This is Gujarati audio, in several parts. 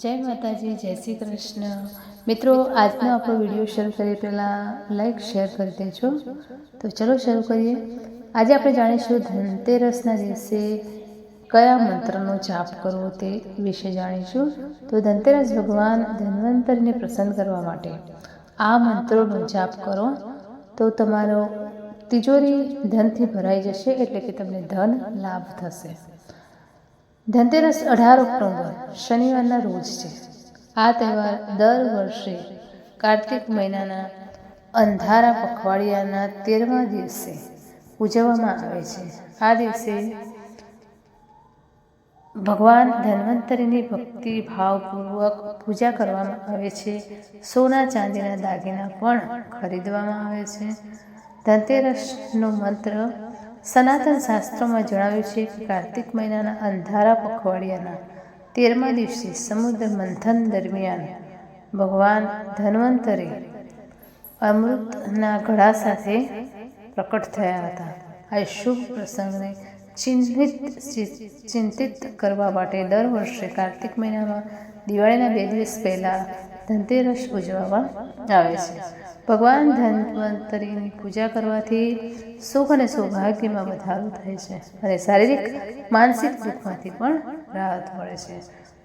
જય માતાજી, જય શ્રી કૃષ્ણ. મિત્રો, આજનો આપણો વિડીયો શરૂ કરીએ પહેલાં લાઈક શેર કરી દેજો. તો ચલો શરૂ કરીએ. આજે આપણે જાણીશું ધનતેરસના દિવસે કયા મંત્રનો જાપ કરવો તે વિશે જાણીશું. તો ધનતેરસ ભગવાન ધન્વંતરીને પ્રસન્ન કરવા માટે આ મંત્રોનો જાપ કરો તો તમારો તિજોરી ધનથી ભરાઈ જશે, એટલે કે તમને ધન લાભ થશે. ધનતેરસ 18 ઓક્ટોબર શનિવારના રોજ છે. આ તહેવાર દર વર્ષે કાર્તિક મહિનાના અંધારા પખવાડિયાના 13મા દિવસે ઉજવવામાં આવે છે. આ દિવસે ભગવાન ધન્વંતરીની ભક્તિભાવપૂર્વક પૂજા કરવામાં આવે છે. સોના ચાંદીના દાગીના પણ ખરીદવામાં આવે છે. ધનતેરસનો મંત્ર સનાતન શાસ્ત્રોમાં જણાવ્યું છે કે કાર્તિક મહિનાના અંધારા પખવાડિયાના 13મા દિવસે સમુદ્ર મંથન દરમિયાન ભગવાન ધન્વંતરી અમૃતના ઘડા સાથે પ્રકટ થયા હતા. આ શુભ પ્રસંગને ચિંતિત કરવા માટે દર વર્ષે કાર્તિક મહિનામાં દિવાળીના 2 દિવસ પહેલાં ધનતેરસ ઉજવવામાં આવે છે. ભગવાન ધન્વંતરીની પૂજા કરવાથી સુખ અને સૌભાગ્યમાં વધારો થાય છે અને શારીરિક માનસિક દુઃખમાંથી પણ રાહત મળે છે.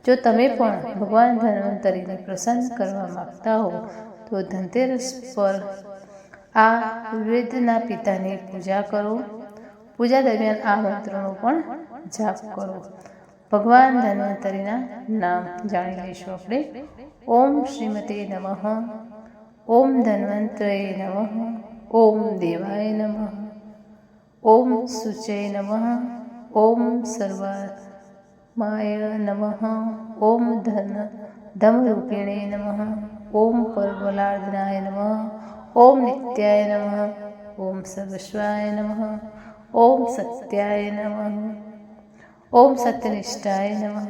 જો તમે પણ ભગવાન ધન્વંતરીને પ્રસન્ન કરવા માગતા હો તો ધનતેરસ પર આ વેદના પિતાની પૂજા કરો. પૂજા દરમિયાન આ મંત્રોનો પણ જાપ કરો. ભગવાન ધન્વંતરીના નામ જાણી લઈશું આપણે. ઓમ શ્રીમતે નમઃ, ઓમ ધન્વંતરે નમઃ, ઓમ દેવાય નમઃ, ઓમ શુચય નમઃ, ઓમ સર્વાત્માય નમઃ, ઓમ ધમરૂપિણે નમઃ, ઓમ પરબલાર્દનાય નમઃ, ઓમ નિત્યાય નમઃ, ઓમ સર્વસ્વાય નમઃ, ઓમ સત્યાય નમઃ, ઓમ સત્યનિષ્ઠાય નમઃ,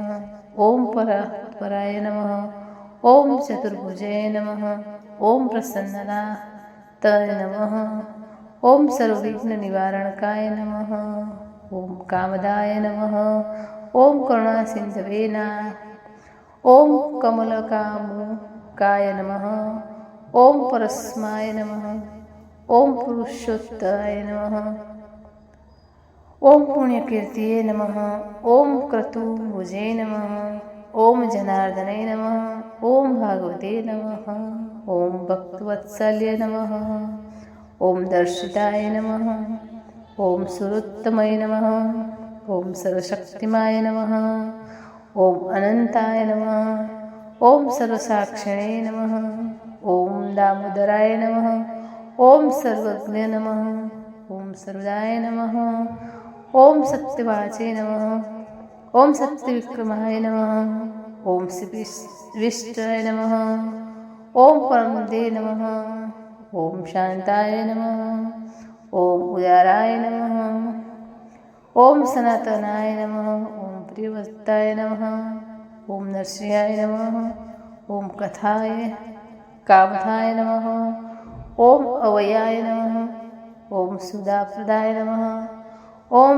ઓમ પરાત્પરાય નમઃ, ઓમ ચતુર્ભુજાય નમઃ, ઓમ પ્રસન્નાય નમઃ, ઓમ સર્વવિઘ્ન નિવારણકાય નમઃ, ઓમ કામદાય નમઃ, ઓમ કરુણાસિંધવે નમઃ, ઓમ કમલકામુકાય નમઃ, ઓમ પરસ્માય નમઃ, ઓમ પુરુષોત્તમાય નમઃ, ઓમ પુણ્યકીર્તિએ નમઃ, ઓમ ક્રતુભુજે નમઃ, ઓમ જનાર્દનાય નમઃ, ઓમ ભાગવતે નમઃ, ઓમ ભક્તવત્સલ્ય નમઃ, ઓમ દર્શિતાય નમઃ, ઓમ સુરોત્તમાય નમઃ, ઓમ સર્વશક્તિમાય નમઃ, ઓમ અનંતાય નમઃ, ઓમ સર્વસાક્ષિણે નમઃ, ઓમ દામોદરાય નમઃ, ઓમ સર્વજ્ઞ નમઃ, ઓમ સર્વદાય નમઃ, ઓમ સત્યવાચે નમઃ, ઓમ સત્યવિક્રમાય નમઃ, ઓમ વિષ્ટાય નમઃ, ઓમ પરમદે નમઃ, ઓમ શાંતાય નમઃ, ઓમ ઉદારાય નમઃ, ઓમ સનાતનાય નમઃ, ઓમ પ્રિયવર્તાય નમઃ, ઓમ નરસિંહાય નમઃ, ઓમ કામથાય નમઃ, ઓમ અવયાય નમઃ, ઓમ સુદાપ્રદાય નમઃ, ઓમ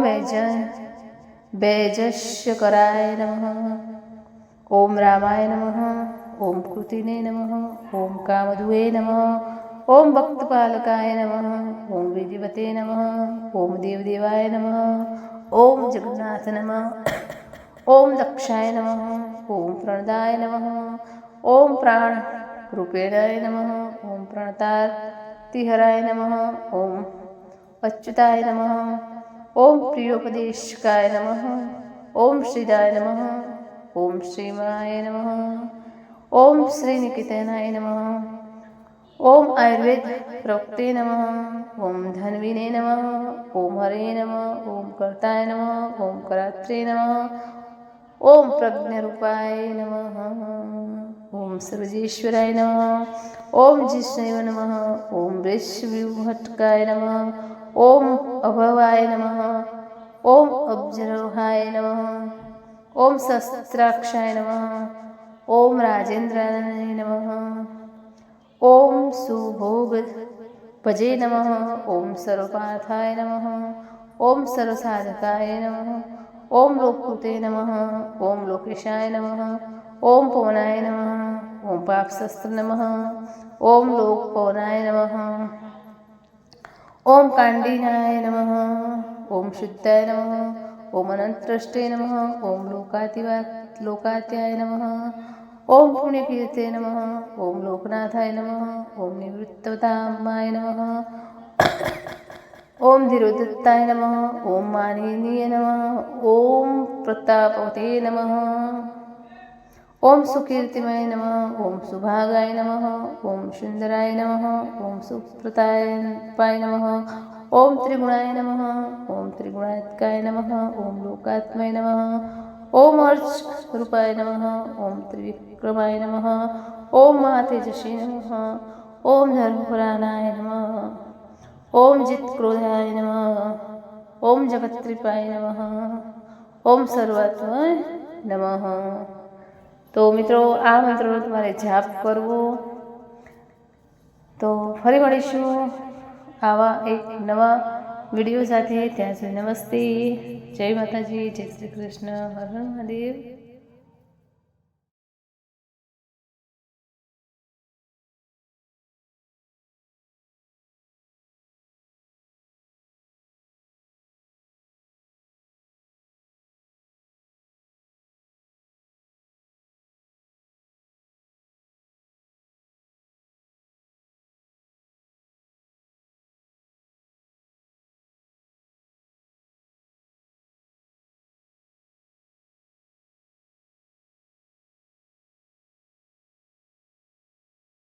વૈજસ્યકરાય નમઃ, ઓમ રામાય નમઃ, ઓમ કૃતિને નમઃ, ઓમ કામધુએ નમઃ, ઓમ ભક્તપાલકાય નમઃ, ઓમ વિધિવતે નમઃ, ઓમ દેવદેવાય નમઃ, ઓમ જગન્નાથ નમઃ, ઓમ દક્ષાય નમઃ, ઓમ પ્રણદાય નમઃ, ઓમ પ્રાણ રૂપેણાય નમઃ, ઓમ પ્રણતાતિહરાય નમઃ, ઓમ અચ્યુતાય નમઃ, ઓમ પ્રિયોપદેશકાય નમઃ, ઓમ શ્રીદાય નમઃ, ઓમ શ્રીમાય નમઃ, ઓમ શ્રીનિકેતનાય નમઃ, ઓમ આયુર્વેદ પ્રોક્તે નમઃ, ઓમ ધન્વિને નમઃ, ઓમ હરે નમઃ, ઓમ કર્તાય નમઃ, ઓમ કરાત્રે નમઃ, ઓમ પ્રજ્ઞરૂપાય નમઃ, ઓમ સર્વેશ્વરાય નમઃ, ઓમ જીષ્ણવે નમઃ, ઓમ વૃષવ્યુહટકાય નમઃ, ઓમ અભવાય નમઃ, ઓમ અબ્જરોહાય નમઃ, ઓમ સહસ્ત્રાક્ષાય નમઃ, ઓમ રાજેન્દ્રાય નમઃ, ઓમ સુભોગ ભજે નમઃ, ઓમ સર્વપાર્થાય નમઃ, ઓમ સર્વસાધકાય નમઃ, ઓમ લોકકૃતે નમઃ, ઓમ લોકેશાય નમઃ, ઓમ પવનાય નમઃ, ઓમ પાપશસ્ત્ર નમઃ, ઓમ લોકપવનાય નમઃ, ઓમ કાંડીનાય નમઃ, ઓમ શુદ્ધાય નમઃ, ઓમ અનંતદ્રષ્ટે નમઃ, ઓમ લોકાત્યાય નમઃ, ઓમ પુણ્યકીર્તે નમઃ, ઓમ લોકનાથાય નમઃ, ઓમ નિવૃત્તતામાય નમઃ, ઓમ ધીરોદત્તાય નમઃ, ઓમ માનિનીય નમઃ, ઓમ પ્રતાપવતે નમઃ, ઓમ સુકીર્તિમય નમઃ, ઓમ સુભાગાય નમઃ, ઓમ સુંદરાય નમઃ, ઓમ સુપ્રતાપાય નમઃ, ઓમ ત્રિગુણાય નમઃ, ઓમ ત્રિગુણાત્કાય નમઃ, ઓમ લોકાત્મય નમઃ, ઓમ અર્ચરૂપાય નમઃ, ઓમ ત્રિવિક્રમાય નમઃ, ઓમ મહાતેજસ્વી નમઃ, ઓમ ધર્મપરાયણાય નમઃ, ઓમ જીતક્રોધાય નમઃ, ઓમ જગત્ત્રિપાય નમઃ, ઓમ સર્વાત્માય નમઃ. તો મિત્રો આ મંત્રનો તમારે જાપ કરવો. તો ફરી મળીશું આવા એક નવા વિડીયો સાથે. ત્યાં સુધી નમસ્તે, જય માતાજી, જય શ્રી કૃષ્ણ, હર હર મહાદેવ.